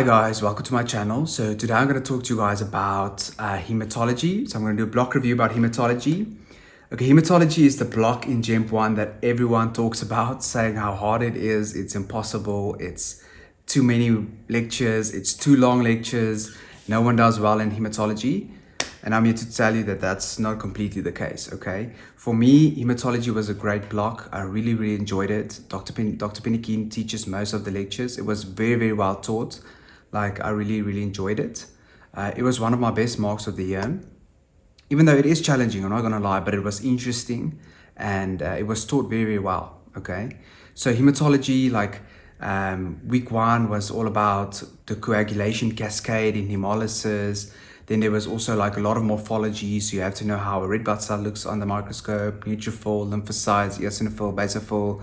Hi guys, welcome to my channel. So today I'm going to talk to you guys about hematology. So I'm going to do a block review about hematology. Okay, hematology is the block in GEMP 1 that everyone talks about, saying how hard it is, it's impossible, it's too many lectures, it's too long lectures, no one does well in hematology. And I'm here to tell you that that's not completely the case, okay? For me, hematology was a great block. I really enjoyed it. Dr. Pinikin teaches most of the lectures. It was very well taught. Like, I really enjoyed it. It was one of my best marks of the year. Even though it is challenging, I'm not gonna lie, but it was interesting and it was taught very well, okay? So hematology, like week 1 was all about the coagulation cascade in hemolysis. Then there was also like a lot of morphology, so you have to know how a red blood cell looks on the microscope, neutrophil, lymphocytes, eosinophil, basophil.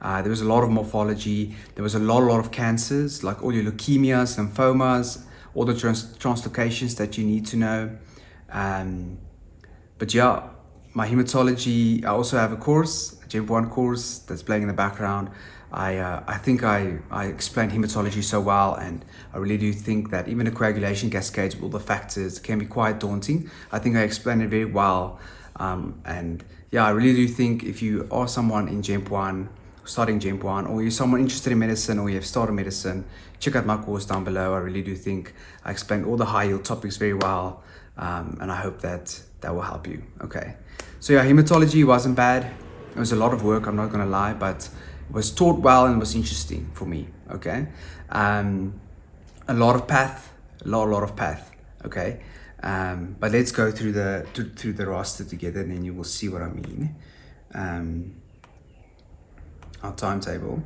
There was a lot of morphology. There was a lot of cancers, like all your leukemias, lymphomas, all the translocations that you need to know. But yeah, my hematology, I also have a course, a GEMP 1 course that's playing in the background. I think I explained hematology so well, and I really do think that even the coagulation cascades, all the factors, can be quite daunting. I think I explained it very well. And yeah, I really do think if you are someone in GEMP 1, starting GEMP 1, or you're someone interested in medicine, or you have started medicine, check out my course down below. I really do think I explained all the high yield topics very well. And I hope that will help you. Okay, so yeah, hematology wasn't bad. It was a lot of work, I'm not gonna lie, but it was taught well and was interesting for me. Okay, a lot of path, a lot of path. Okay, but let's go through the roster together, and then you will see what I mean. Our timetable.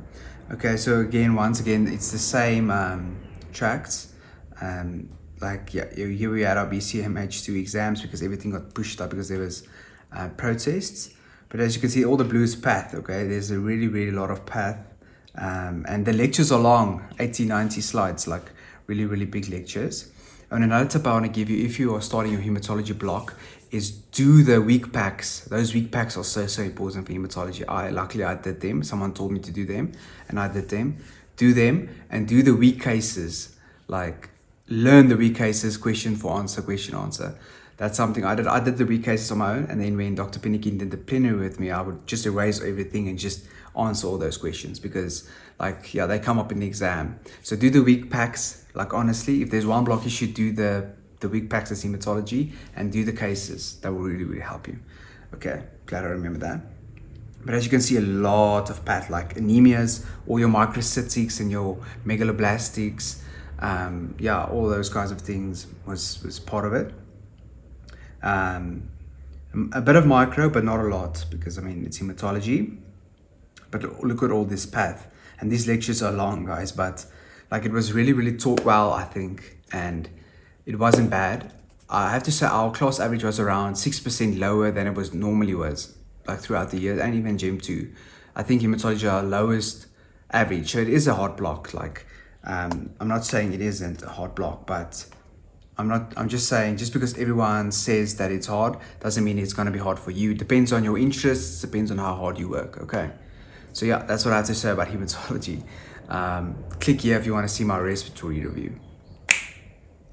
Okay, so once again, it's the same tracks. Like, yeah, here we had our BCMH2 exams because everything got pushed up because there was protests. But as you can see, all the blue is path. Okay, there's a really lot of path, and the lectures are long, 80-90 slides, like really big lectures. And another tip I want to give you, if you are starting your hematology block, is do the week packs. Those week packs are so important for hematology. Luckily I did them. Someone told me to do them, and I did them. Do them and do the week cases. Like, learn the week cases, question answer. That's something I did. I did the week cases on my own, and then when Dr. Pinikin did the plenary with me, I would just erase everything and just answer all those questions because, like, yeah, they come up in the exam. So do the week packs. Like, honestly, if there's one block, you should do the week packs as hematology and do the cases. That will really help you. Okay, glad I remember that. But as you can see, a lot of path, like anemias, all your microcytics and your megaloblastics, yeah, all those kinds of things was part of it. A bit of micro, but not a lot, because I mean, it's hematology. But look at all this path, and these lectures are long, guys, but like, it was really taught well, I think, and it wasn't bad. I have to say our class average was around 6% lower than it was normally was, like throughout the year, and even GEM 2. I think hematology are lowest average, so it is a hard block. Like, I'm not saying it isn't a hard block, but I'm just saying, just because everyone says that it's hard doesn't mean it's going to be hard for you. It depends on your interests, depends on how hard you work. Okay, so yeah, that's what I have to say about hematology. Click here if you want to see my respiratory review.